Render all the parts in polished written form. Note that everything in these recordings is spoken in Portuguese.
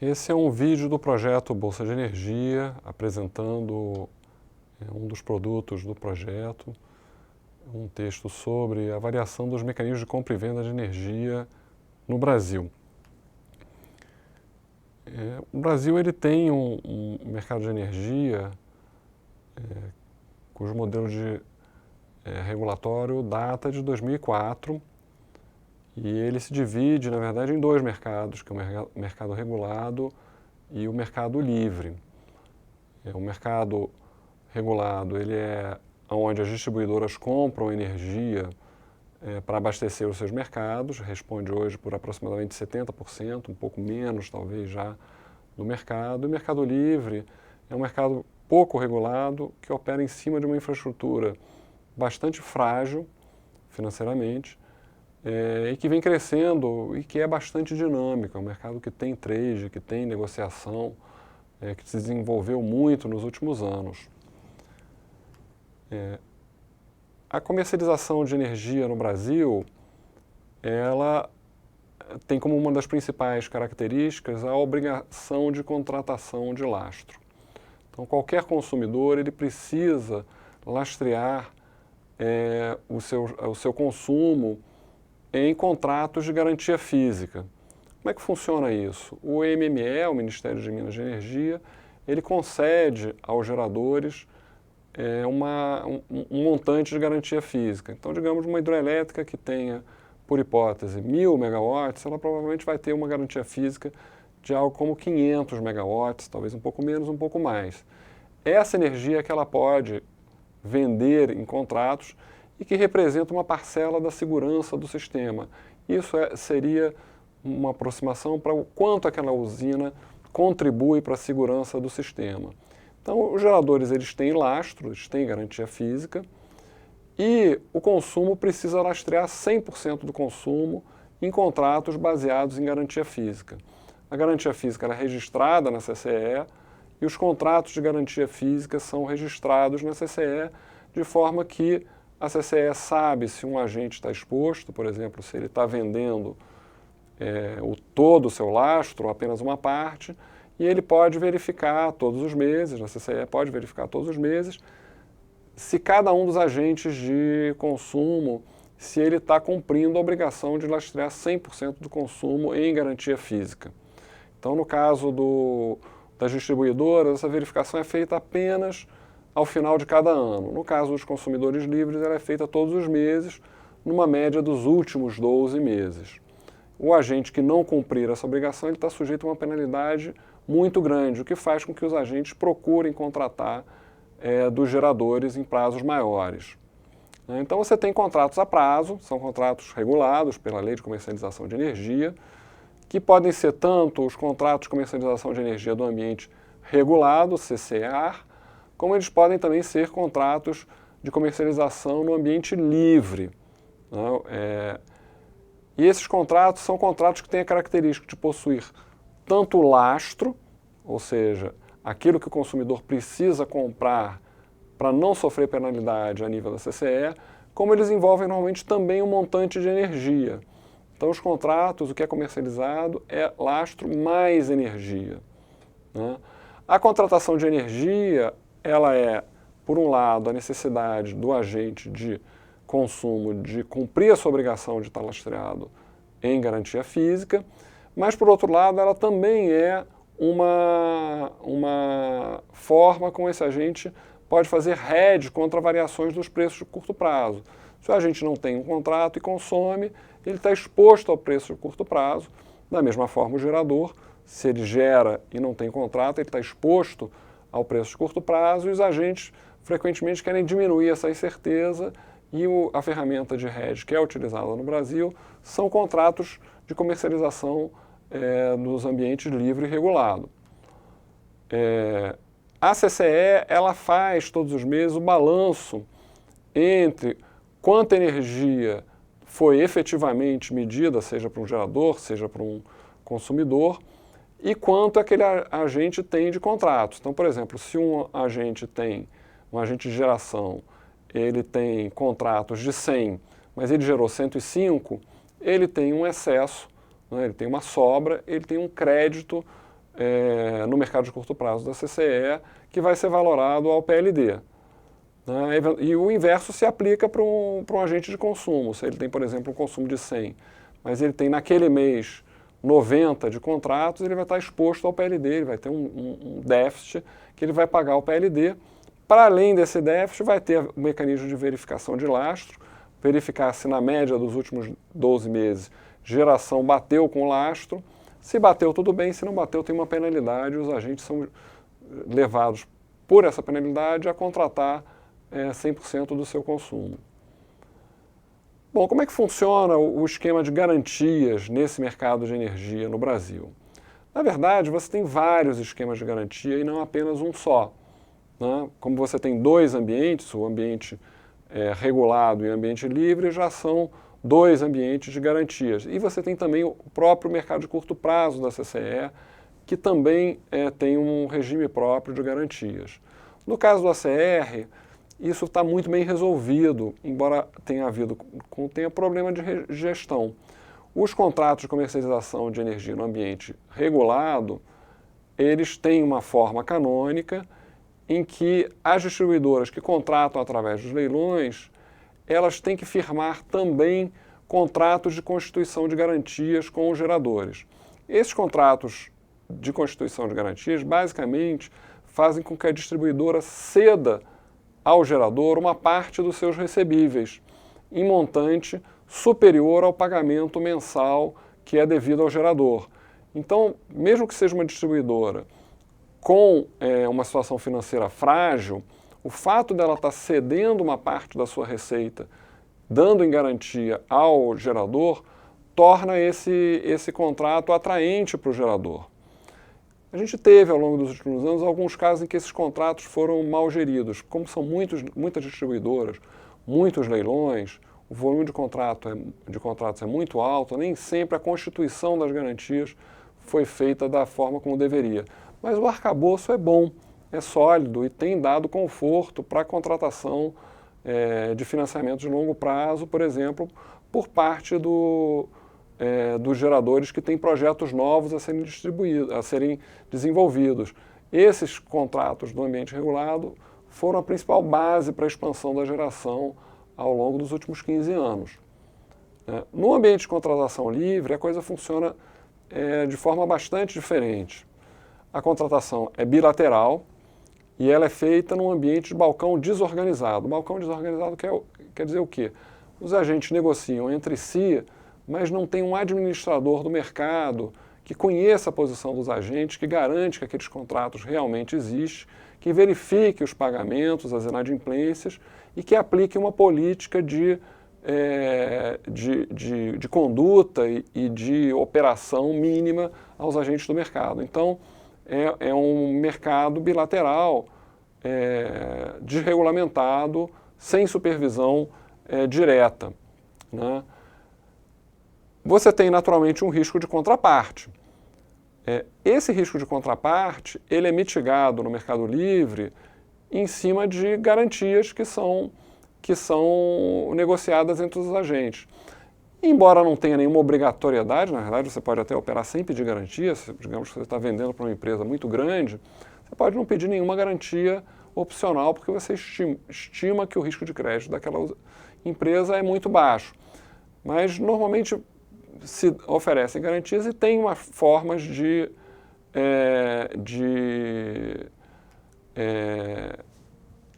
Esse é um vídeo do projeto Bolsa de Energia, apresentando um dos produtos do projeto, um texto sobre a variação dos mecanismos de compra e venda de energia no Brasil. O Brasil ele tem um mercado de energia cujo modelo de regulatório data de 2004 e ele se divide, na verdade, em dois mercados, que é o mercado regulado e o mercado livre. O mercado regulado ele é onde as distribuidoras compram energia para abastecer os seus mercados, responde hoje por aproximadamente 70%, um pouco menos talvez já, do mercado. E o mercado livre é um mercado pouco regulado que opera em cima de uma infraestrutura bastante frágil financeiramente e que vem crescendo e que é bastante dinâmico. É um mercado que tem trade, que tem negociação, que se desenvolveu muito nos últimos anos. A comercialização de energia no Brasil, ela tem como uma das principais características a obrigação de contratação de lastro. Então, qualquer consumidor ele precisa lastrear o seu consumo em contratos de garantia física. Como é que funciona isso? O MME, o Ministério de Minas e Energia, ele concede aos geradores um montante de garantia física. Então, digamos, uma hidrelétrica que tenha, por hipótese, 1.000 megawatts, ela provavelmente vai ter uma garantia física de algo como 500 megawatts, talvez um pouco menos, um pouco mais. Essa energia é que ela pode vender em contratos e que representa uma parcela da segurança do sistema. Isso seria uma aproximação para o quanto aquela usina contribui para a segurança do sistema. Então, os geradores eles têm lastro, eles têm garantia física e o consumo precisa lastrear 100% do consumo em contratos baseados em garantia física. A garantia física é registrada na CCE e os contratos de garantia física são registrados na CCE de forma que a CCE sabe se um agente está exposto, por exemplo, se ele está vendendo todo o seu lastro ou apenas uma parte, e ele pode verificar todos os meses, a CCE pode verificar todos os meses, se cada um dos agentes de consumo, se ele está cumprindo a obrigação de lastrear 100% do consumo em garantia física. Então, no caso das distribuidoras, essa verificação é feita apenas ao final de cada ano. No caso dos consumidores livres, ela é feita todos os meses, numa média dos últimos 12 meses. O agente que não cumprir essa obrigação, ele está sujeito a uma penalidade muito grande, o que faz com que os agentes procurem contratar dos geradores em prazos maiores. Então você tem contratos a prazo, são contratos regulados pela Lei de Comercialização de Energia, que podem ser tanto os contratos de comercialização de energia do ambiente regulado, CCEAR, como eles podem também ser contratos de comercialização no ambiente livre. E esses contratos são contratos que têm a característica de possuir tanto lastro, ou seja, aquilo que o consumidor precisa comprar para não sofrer penalidade a nível da CCE, como eles envolvem normalmente também um montante de energia. Então, os contratos, o que é comercializado é lastro mais energia. A contratação de energia, ela é, por um lado, a necessidade do agente de consumo de cumprir a sua obrigação de estar lastreado em garantia física, mas, por outro lado, ela também é uma forma como esse agente pode fazer hedge contra variações dos preços de curto prazo. Se o agente não tem um contrato e consome, ele está exposto ao preço de curto prazo. Da mesma forma, o gerador, se ele gera e não tem contrato, ele está exposto ao preço de curto prazo e os agentes frequentemente querem diminuir essa incerteza e a ferramenta de hedge que é utilizada no Brasil são contratos de comercialização nos ambientes livre e regulado. A CCE ela faz todos os meses o balanço entre quanta energia foi efetivamente medida, seja para um gerador, seja para um consumidor, e quanto aquele agente tem de contratos. Então, por exemplo, se um agente de geração, ele tem contratos de 100, mas ele gerou 105, ele tem um excesso, ele tem uma sobra, ele tem um crédito no mercado de curto prazo da CCE, que vai ser valorado ao PLD. Né? E o inverso se aplica para um agente de consumo. Se ele tem, por exemplo, um consumo de 100, mas ele tem naquele mês 90 de contratos, ele vai estar exposto ao PLD, ele vai ter um déficit que ele vai pagar ao PLD. Para além desse déficit, vai ter o mecanismo de verificação de lastro, verificar se na média dos últimos 12 meses geração bateu com o lastro. Se bateu, tudo bem, se não bateu, tem uma penalidade, os agentes são levados por essa penalidade a contratar 100% do seu consumo. Bom, como é que funciona o esquema de garantias nesse mercado de energia no Brasil? Na verdade, você tem vários esquemas de garantia e não apenas um só. Né? Como você tem dois ambientes, o ambiente regulado e o ambiente livre, já são dois ambientes de garantias. E você tem também o próprio mercado de curto prazo da CCE, que também tem um regime próprio de garantias. No caso do ACR, isso está muito bem resolvido, embora tenha havido com o tempo problema de gestão. Os contratos de comercialização de energia no ambiente regulado, eles têm uma forma canônica em que as distribuidoras que contratam através dos leilões, elas têm que firmar também contratos de constituição de garantias com os geradores. Esses contratos de constituição de garantias, basicamente, fazem com que a distribuidora ceda ao gerador uma parte dos seus recebíveis, em montante superior ao pagamento mensal que é devido ao gerador. Então, mesmo que seja uma distribuidora com uma situação financeira frágil, o fato dela estar cedendo uma parte da sua receita, dando em garantia ao gerador, torna esse contrato atraente para o gerador. A gente teve, ao longo dos últimos anos, alguns casos em que esses contratos foram mal geridos. Como são muitas distribuidoras, muitos leilões, o volume de contratos é muito alto, nem sempre a constituição das garantias foi feita da forma como deveria. Mas o arcabouço é bom, é sólido e tem dado conforto para a contratação de financiamento de longo prazo, por exemplo, por parte dos geradores que têm projetos novos a serem desenvolvidos. Esses contratos do ambiente regulado foram a principal base para a expansão da geração ao longo dos últimos 15 anos. No ambiente de contratação livre, a coisa funciona de forma bastante diferente. A contratação é bilateral e ela é feita num ambiente de balcão desorganizado. Balcão desorganizado quer dizer o quê? Os agentes negociam entre si, mas não tem um administrador do mercado que conheça a posição dos agentes, que garante que aqueles contratos realmente existem, que verifique os pagamentos, as inadimplências e que aplique uma política de conduta e de operação mínima aos agentes do mercado. Então, é um mercado bilateral, desregulamentado, sem supervisão direta. Né? Você tem, naturalmente, um risco de contraparte. Esse risco de contraparte, ele é mitigado no mercado livre em cima de garantias que são negociadas entre os agentes. Embora não tenha nenhuma obrigatoriedade, na verdade você pode até operar sem pedir garantia, digamos que você está vendendo para uma empresa muito grande, você pode não pedir nenhuma garantia opcional porque você estima que o risco de crédito daquela empresa é muito baixo. Mas normalmente se oferecem garantias e tem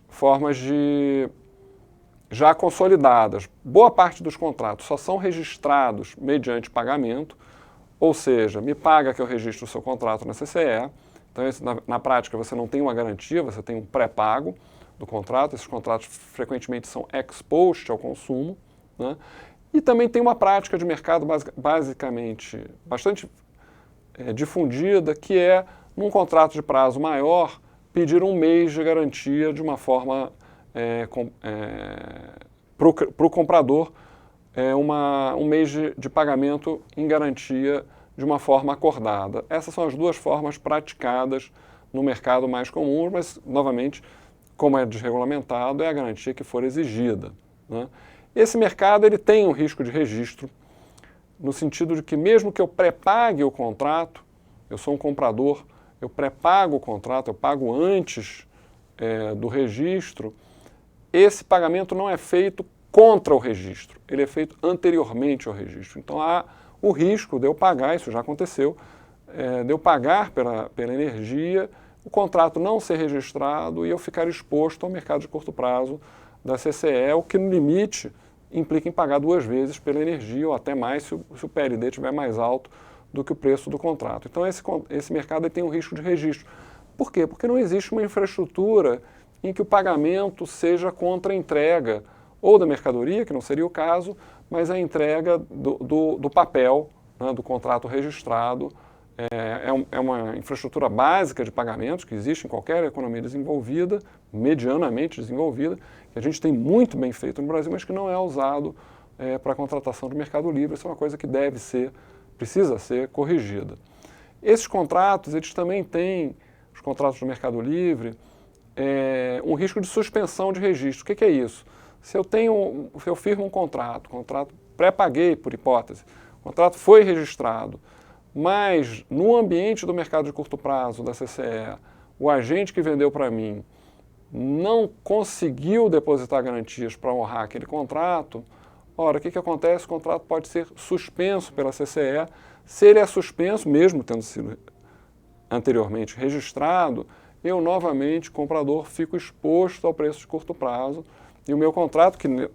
formas já consolidadas. Boa parte dos contratos só são registrados mediante pagamento, ou seja, me paga que eu registro o seu contrato na CCE. Então, na prática, você não tem uma garantia, você tem um pré-pago do contrato. Esses contratos frequentemente são ex post ao consumo. Né? E também tem uma prática de mercado basicamente bastante difundida, que é, num contrato de prazo maior, pedir um mês de garantia de uma forma para o comprador, um mês de pagamento em garantia de uma forma acordada. Essas são as duas formas praticadas no mercado mais comum, mas, novamente, como é desregulamentado, é a garantia que for exigida. Né? Esse mercado ele tem um risco de registro, no sentido de que mesmo que eu pré-pague o contrato, eu sou um comprador, eu pré-pago o contrato, eu pago antes do registro, esse pagamento não é feito contra o registro, ele é feito anteriormente ao registro. Então há o risco de eu pagar, isso já aconteceu, de eu pagar pela energia, o contrato não ser registrado e eu ficar exposto ao mercado de curto prazo da CCE, o que no limite implica em pagar 2 vezes pela energia ou até mais se o PLD estiver mais alto do que o preço do contrato. Então esse mercado tem um risco de registro. Por quê? Porque não existe uma infraestrutura em que o pagamento seja contra a entrega ou da mercadoria, que não seria o caso, mas a entrega do papel, né, do contrato registrado. É uma infraestrutura básica de pagamentos que existe em qualquer economia desenvolvida, medianamente desenvolvida, que a gente tem muito bem feito no Brasil, mas que não é usado para a contratação do Mercado Livre. Isso é uma coisa que precisa ser corrigida. Esses contratos, eles também têm, os contratos do Mercado Livre, um risco de suspensão de registro. O que é isso? Se eu firmo um contrato pré-paguei por hipótese, o contrato foi registrado, mas no ambiente do mercado de curto prazo da CCE, o agente que vendeu para mim não conseguiu depositar garantias para honrar aquele contrato, ora, o que acontece? O contrato pode ser suspenso pela CCE. Se ele é suspenso, mesmo tendo sido anteriormente registrado, eu novamente, comprador, fico exposto ao preço de curto prazo e o meu contrato, que no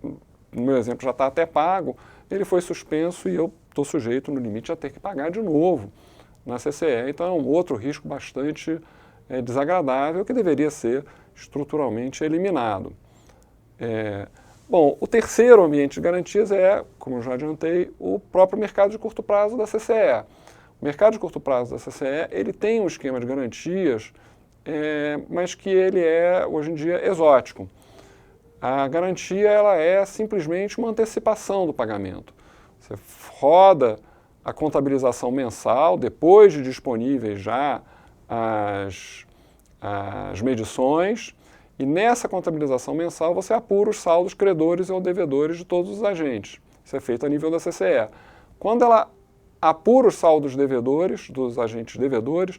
meu exemplo já está até pago, ele foi suspenso e eu estou sujeito, no limite, a ter que pagar de novo na CCE. Então é um outro risco bastante desagradável que deveria ser estruturalmente eliminado. Bom, o terceiro ambiente de garantias como eu já adiantei, o próprio mercado de curto prazo da CCE. O mercado de curto prazo da CCE, ele tem um esquema de garantias, mas que ele hoje em dia, exótico. A garantia ela é simplesmente uma antecipação do pagamento. Você roda a contabilização mensal, depois de disponíveis já as medições, e nessa contabilização mensal você apura os saldos credores ou devedores de todos os agentes. Isso é feito a nível da CCE. Quando ela apura os saldos devedores, dos agentes devedores,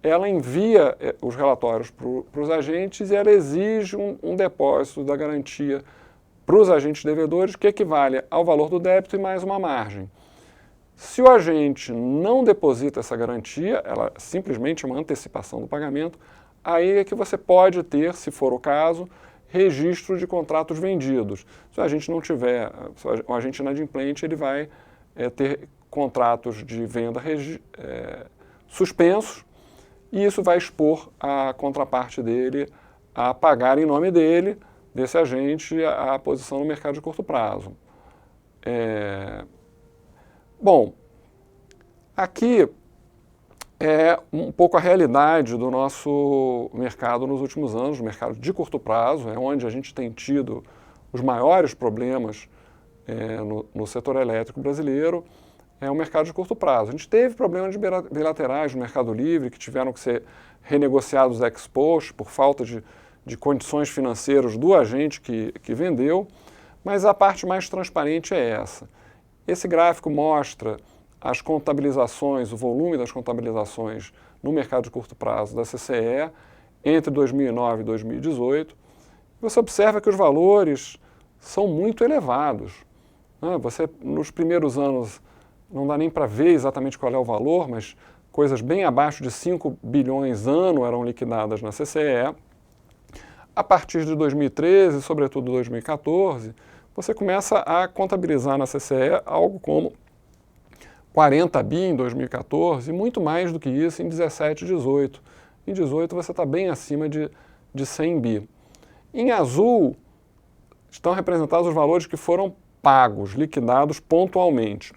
ela envia os relatórios para os agentes e ela exige um depósito da garantia para os agentes devedores, que equivale ao valor do débito e mais uma margem. Se o agente não deposita essa garantia, ela simplesmente é uma antecipação do pagamento, aí é que você pode ter, se for o caso, registro de contratos vendidos. Se o agente não tiver, o agente inadimplente, ele vai ter contratos de venda suspensos, e isso vai expor a contraparte dele a pagar em nome dele, desse agente, a posição no mercado de curto prazo. Bom, aqui é um pouco a realidade do nosso mercado nos últimos anos, o mercado de curto prazo, é onde a gente tem tido os maiores problemas no setor elétrico brasileiro, é o mercado de curto prazo. A gente teve problemas bilaterais no Mercado Livre que tiveram que ser renegociados ex post por falta de condições financeiras do agente que vendeu, mas a parte mais transparente é essa. Esse gráfico mostra as contabilizações, o volume das contabilizações no mercado de curto prazo da CCE entre 2009 e 2018. Você observa que os valores são muito elevados. Nos primeiros anos, não dá nem para ver exatamente qual é o valor, mas coisas bem abaixo de 5 bilhões ano eram liquidadas na CCE. A partir de 2013, sobretudo 2014, você começa a contabilizar na CCE algo como 40 bi em 2014 e muito mais do que isso em 17 e 18. Em 18 você está bem acima de 100 bi. Em azul estão representados os valores que foram pagos, liquidados pontualmente.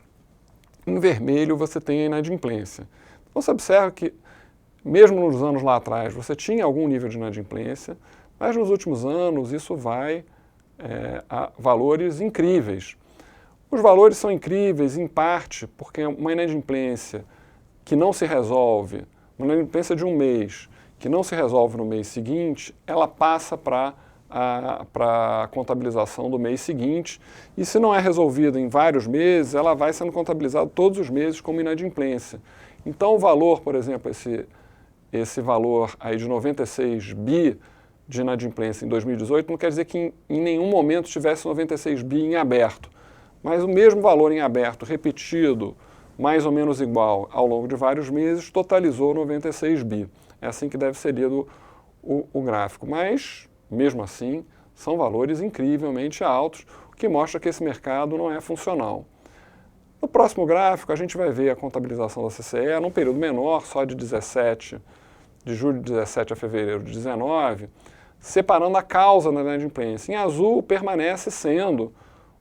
Em vermelho você tem a inadimplência. Então você observa que, mesmo nos anos lá atrás, você tinha algum nível de inadimplência, mas nos últimos anos isso vai a valores incríveis. Os valores são incríveis, em parte, porque uma inadimplência que não se resolve, uma inadimplência de um mês, que não se resolve no mês seguinte, ela passa para a contabilização do mês seguinte, e se não é resolvida em vários meses, ela vai sendo contabilizada todos os meses como inadimplência. Então o valor, por exemplo, esse valor aí de 96 bi de inadimplência em 2018 não quer dizer que em nenhum momento tivesse 96 bi em aberto, mas o mesmo valor em aberto repetido, mais ou menos igual ao longo de vários meses, totalizou 96 bi. É assim que deve ser lido o gráfico, mas mesmo assim são valores incrivelmente altos, o que mostra que esse mercado não é funcional. No próximo gráfico, a gente vai ver a contabilização da CCE num período menor, só de julho de 17 a fevereiro de 19, separando a causa da inadimplência. Em azul, permanece sendo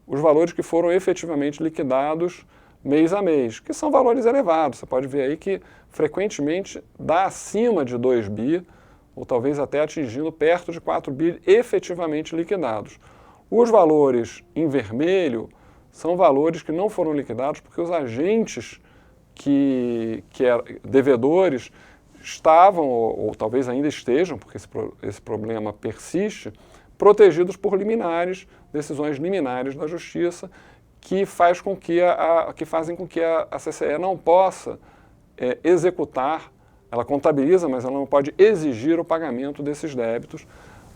os valores que foram efetivamente liquidados mês a mês, que são valores elevados. Você pode ver aí que frequentemente dá acima de 2 bi, ou talvez até atingindo perto de 4 bi efetivamente liquidados. Os valores em vermelho são valores que não foram liquidados porque os agentes devedores estavam, ou talvez ainda estejam, porque esse problema persiste, protegidos por liminares, decisões liminares da Justiça, que fazem com que a CCE não possa executar, ela contabiliza, mas ela não pode exigir o pagamento desses débitos.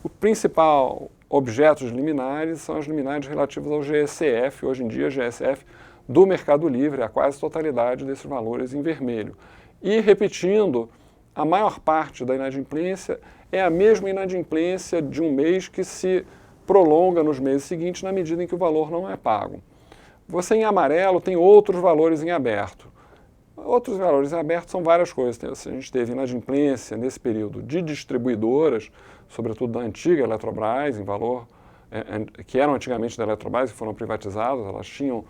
O principal objeto de liminares são as liminares relativas ao GSF, hoje em dia GSF do Mercado Livre, a quase totalidade desses valores em vermelho. E repetindo, a maior parte da inadimplência é a mesma inadimplência de um mês que se prolonga nos meses seguintes na medida em que o valor não é pago. Você em amarelo tem outros valores em aberto. Outros valores em aberto são várias coisas. A gente teve inadimplência nesse período de distribuidoras, sobretudo da antiga Eletrobras, em valor, que eram antigamente da Eletrobras e foram privatizadas, elas tinham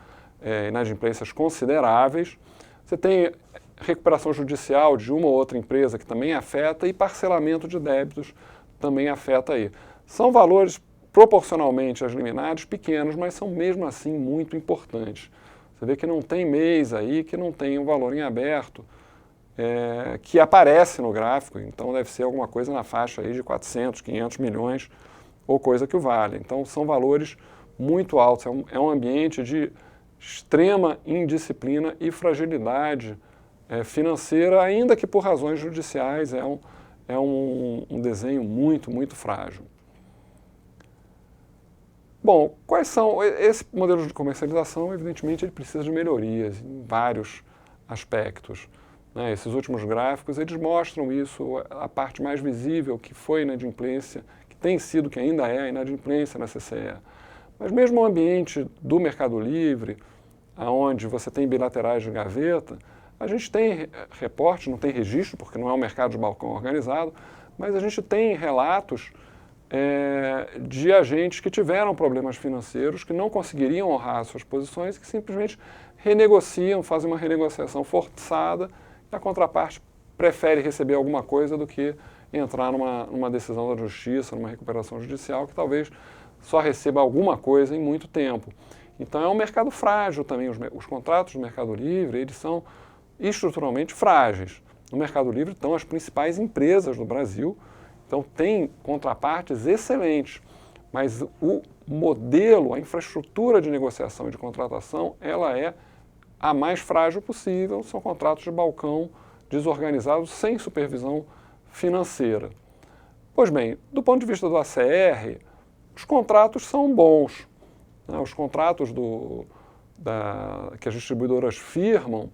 inadimplências consideráveis. Você tem recuperação judicial de uma ou outra empresa que também afeta e parcelamento de débitos também afeta aí. São valores proporcionalmente às liminares pequenos, mas são mesmo assim muito importantes. Você vê que não tem mês aí que não tem um valor em aberto que aparece no gráfico, então deve ser alguma coisa na faixa aí de 400, 500 milhões ou coisa que o valha. Então são valores muito altos, é um ambiente de extrema indisciplina e fragilidade financeira, ainda que por razões judiciais, é um desenho muito, muito frágil. Bom, quais são... Esse modelo de comercialização, evidentemente, ele precisa de melhorias em vários aspectos. Né? Esses últimos gráficos, eles mostram isso, a parte mais visível, que foi a inadimplência, que tem sido, que ainda é a inadimplência na CCE. Mas mesmo o ambiente do Mercado Livre, onde você tem bilaterais de gaveta, a gente tem reporte, não tem registro, porque não é um mercado de balcão organizado, mas a gente tem relatos de agentes que tiveram problemas financeiros, que não conseguiriam honrar suas posições, que simplesmente renegociam, fazem uma renegociação forçada, e a contraparte prefere receber alguma coisa do que entrar numa decisão da justiça, numa recuperação judicial, que talvez só receba alguma coisa em muito tempo. Então é um mercado frágil também. Os contratos do Mercado Livre, eles são estruturalmente frágeis. No Mercado Livre estão as principais empresas do Brasil, então tem contrapartes excelentes, mas o modelo, a infraestrutura de negociação e de contratação, ela é a mais frágil possível, são contratos de balcão desorganizados, sem supervisão financeira. Pois bem, do ponto de vista do ACR, os contratos são bons. Né? Os contratos que as distribuidoras firmam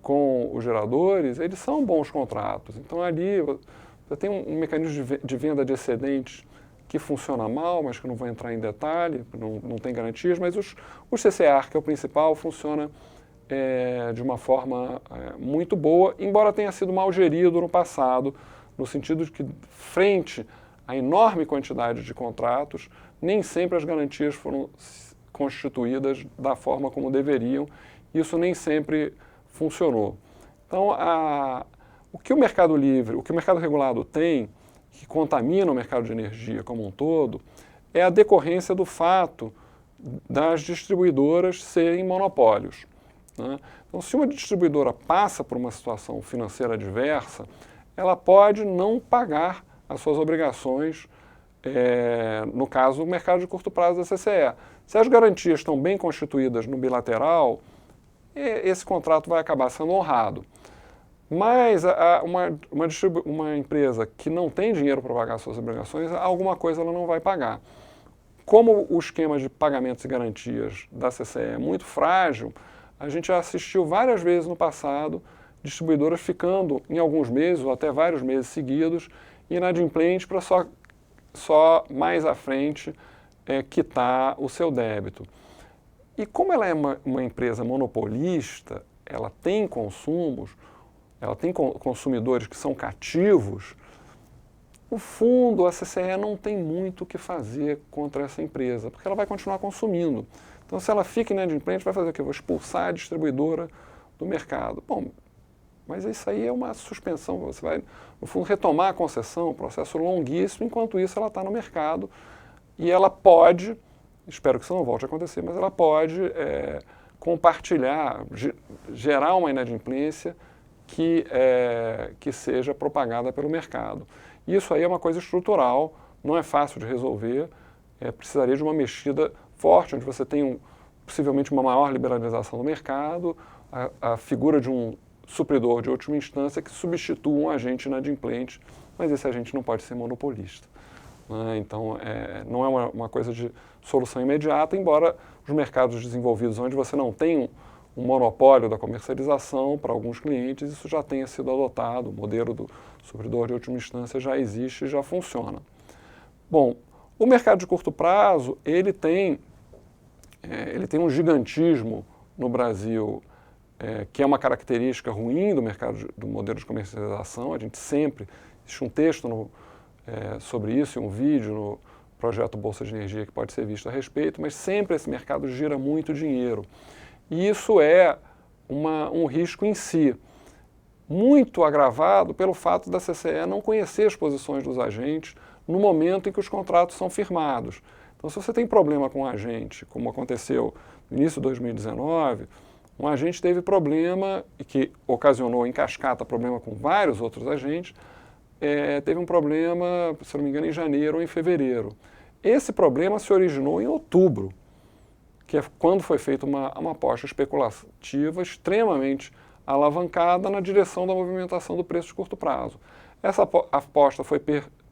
com os geradores, eles são bons contratos. Então ali você tem um mecanismo de venda de excedentes que funciona mal, mas que não vou entrar em detalhe, não tem garantias, mas o CCR, que é o principal, funciona de uma forma muito boa, embora tenha sido mal gerido no passado, no sentido de que, frente à enorme quantidade de contratos, nem sempre as garantias foram constituídas da forma como deveriam. Isso nem sempre funcionou. Então, o que o mercado livre, o que o mercado regulado tem, que contamina o mercado de energia como um todo, é a decorrência do fato das distribuidoras serem monopólios. Né? Então, se uma distribuidora passa por uma situação financeira adversa, ela pode não pagar as suas obrigações, no caso, o mercado de curto prazo da CCE. Se as garantias estão bem constituídas no bilateral, esse contrato vai acabar sendo honrado. Mas uma empresa que não tem dinheiro para pagar suas obrigações, alguma coisa ela não vai pagar. Como o esquema de pagamentos e garantias da CCE é muito frágil, a gente já assistiu várias vezes no passado distribuidoras ficando em alguns meses ou até vários meses seguidos inadimplentes para só mais à frente quitar o seu débito. E como ela é uma empresa monopolista, ela tem consumos, ela tem consumidores que são cativos, o fundo, a CCE, não tem muito o que fazer contra essa empresa, porque ela vai continuar consumindo. Então, se ela fica inadimplente, vai fazer o quê? Vou expulsar a distribuidora do mercado. Bom, mas isso aí é uma suspensão, você vai, no fundo, retomar a concessão, um processo longuíssimo, enquanto isso ela está no mercado e ela pode, espero que isso não volte a acontecer, mas ela pode compartilhar, gerar uma inadimplência que seja propagada pelo mercado. Isso aí é uma coisa estrutural, não é fácil de resolver, precisaria de uma mexida forte, onde você tem possivelmente uma maior liberalização do mercado, a figura de um supridor de última instância que substitua um agente inadimplente, mas esse agente não pode ser monopolista. Então, não é uma coisa de solução imediata, embora os mercados desenvolvidos, onde você não tem um monopólio da comercialização para alguns clientes, isso já tenha sido adotado, o modelo do supridor de última instância já existe e já funciona. Bom, o mercado de curto prazo, ele tem um gigantismo no Brasil, que é uma característica ruim do mercado, do modelo de comercialização. A gente sempre, existe um texto sobre isso, um vídeo no projeto Bolsa de Energia que pode ser visto a respeito, mas sempre esse mercado gira muito dinheiro. E isso é um risco em si, muito agravado pelo fato da CCE não conhecer as posições dos agentes no momento em que os contratos são firmados. Então, se você tem problema com um agente, como aconteceu no início de 2019, um agente teve problema, e que ocasionou em cascata problema com vários outros agentes, teve um problema, se não me engano, em janeiro ou em fevereiro. Esse problema se originou em outubro, que é quando foi feita uma aposta especulativa extremamente alavancada na direção da movimentação do preço de curto prazo. Essa aposta foi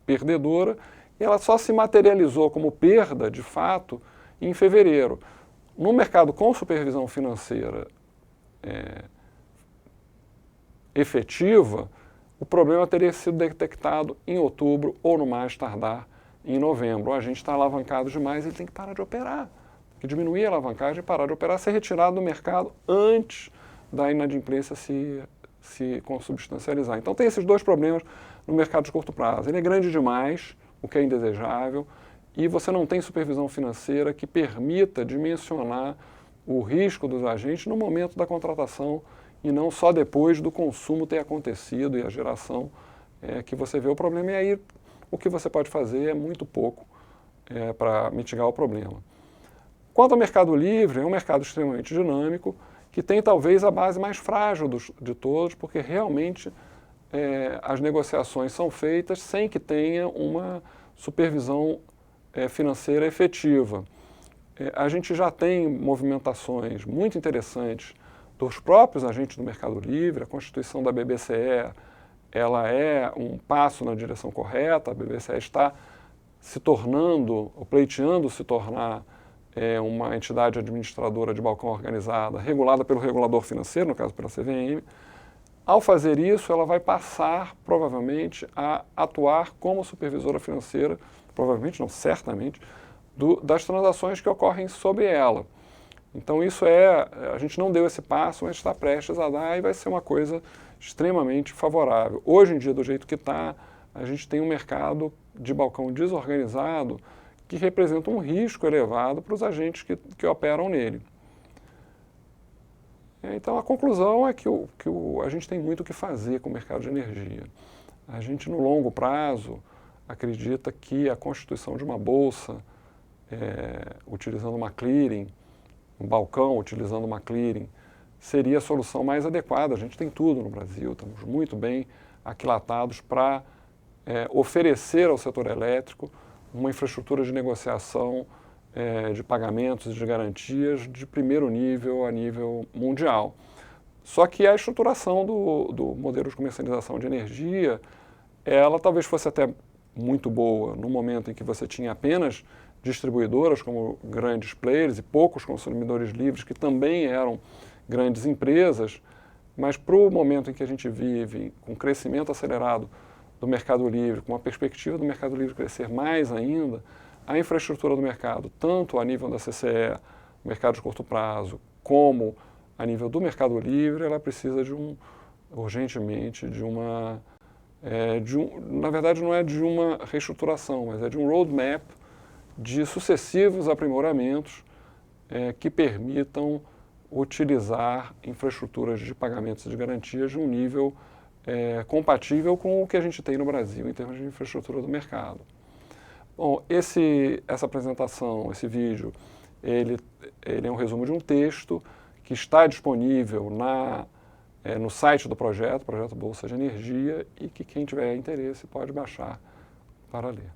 perdedora e ela só se materializou como perda, de fato, em fevereiro. No mercado com supervisão financeira efetiva, o problema teria sido detectado em outubro ou, no mais tardar, em novembro. O agente está alavancado demais, ele tem que parar de operar. Que diminuir a alavancagem, parar de operar, ser retirado do mercado antes da inadimplência se consubstancializar. Então tem esses dois problemas no mercado de curto prazo. Ele é grande demais, o que é indesejável, e você não tem supervisão financeira que permita dimensionar o risco dos agentes no momento da contratação e não só depois do consumo ter acontecido e a geração que você vê o problema. E aí o que você pode fazer é muito pouco para mitigar o problema. Quanto ao mercado livre, é um mercado extremamente dinâmico, que tem talvez a base mais frágil de todos, porque realmente as negociações são feitas sem que tenha uma supervisão financeira efetiva. A gente já tem movimentações muito interessantes dos próprios agentes do mercado livre. A constituição da BBCE, ela é um passo na direção correta. A BBCE está se tornando, ou pleiteando se tornar, uma entidade administradora de balcão organizada, regulada pelo regulador financeiro, no caso pela CVM. Ao fazer isso, ela vai passar, provavelmente, a atuar como supervisora financeira, provavelmente, não, certamente, das transações que ocorrem sob ela. Então isso a gente não deu esse passo, mas está prestes a dar e vai ser uma coisa extremamente favorável. Hoje em dia, do jeito que está, a gente tem um mercado de balcão desorganizado que representa um risco elevado para os agentes que operam nele. Então a conclusão é que a gente tem muito o que fazer com o mercado de energia. A gente, no longo prazo, acredita que a constituição de uma bolsa, utilizando uma clearing, um balcão utilizando uma clearing, seria a solução mais adequada. A gente tem tudo no Brasil, estamos muito bem aquilatados para oferecer ao setor elétrico uma infraestrutura de negociação de pagamentos e de garantias de primeiro nível a nível mundial. Só que a estruturação do modelo de comercialização de energia, ela talvez fosse até muito boa no momento em que você tinha apenas distribuidoras como grandes players e poucos consumidores livres que também eram grandes empresas, mas para o momento em que a gente vive, com crescimento acelerado do mercado livre, com a perspectiva do mercado livre crescer mais ainda, a infraestrutura do mercado, tanto a nível da CCE, mercado de curto prazo, como a nível do mercado livre, ela precisa urgentemente de uma, na verdade não é de uma reestruturação, mas é de um roadmap de sucessivos aprimoramentos que permitam utilizar infraestruturas de pagamentos e de garantias de um nível compatível com o que a gente tem no Brasil em termos de infraestrutura do mercado. Bom, essa apresentação, esse vídeo, ele é um resumo de um texto que está disponível no site do projeto Bolsa de Energia, e que quem tiver interesse pode baixar para ler.